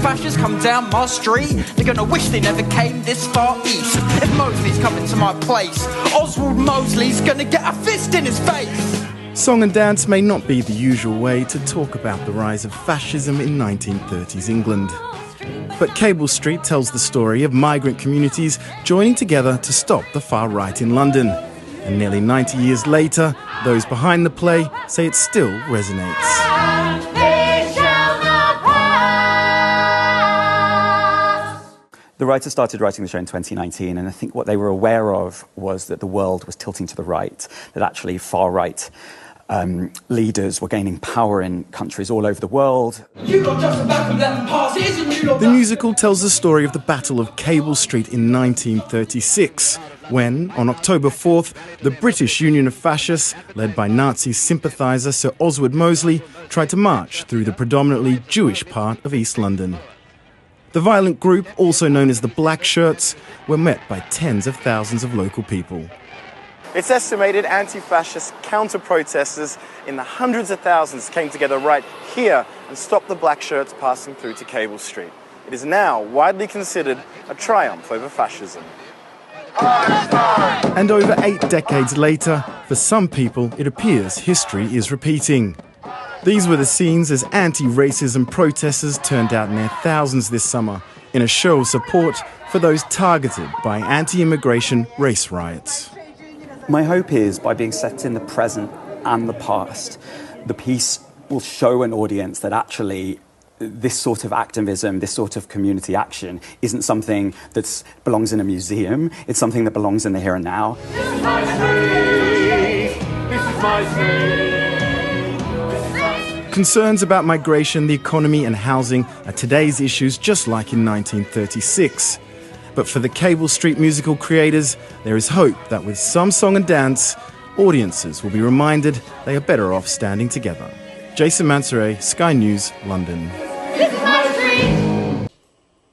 fascists come down my street, they're gonna wish they never came this far east. If Mosley's coming to my place, Oswald Mosley's gonna get a fist in his face. Song and dance may not be the usual way to talk about the rise of fascism in 1930s England. But Cable Street tells the story of migrant communities joining together to stop the far right in London. And nearly 90 years later, those behind the play say it still resonates. The writers started writing the show in 2019, and I think what they were aware of was that the world was tilting to the right, that actually far-right leaders were gaining power in countries all over the world. The musical tells the story of the Battle of Cable Street in 1936, when, on October 4th, the British Union of Fascists, led by Nazi sympathiser Sir Oswald Mosley, tried to march through the predominantly Jewish part of East London. The violent group, also known as the Black Shirts, were met by tens of thousands of local people. It's estimated anti-fascist counter-protesters in the hundreds of thousands came together right here and stopped the Black Shirts passing through to Cable Street. It is now widely considered a triumph over fascism. And over 8 decades later, for some people, it appears history is repeating. These were the scenes as anti-racism protesters turned out in their thousands this summer in a show of support for those targeted by anti-immigration race riots. My hope is, by being set in the present and the past, the piece will show an audience that actually this sort of activism, this sort of community action isn't something that belongs in a museum, it's something that belongs in the here and now. This is my street. This is my street. Concerns about migration, the economy and housing are today's issues, just like in 1936. But for the Cable Street musical creators, there is hope that with some song and dance, audiences will be reminded they are better off standing together. Jason Mansoret, Sky News, London.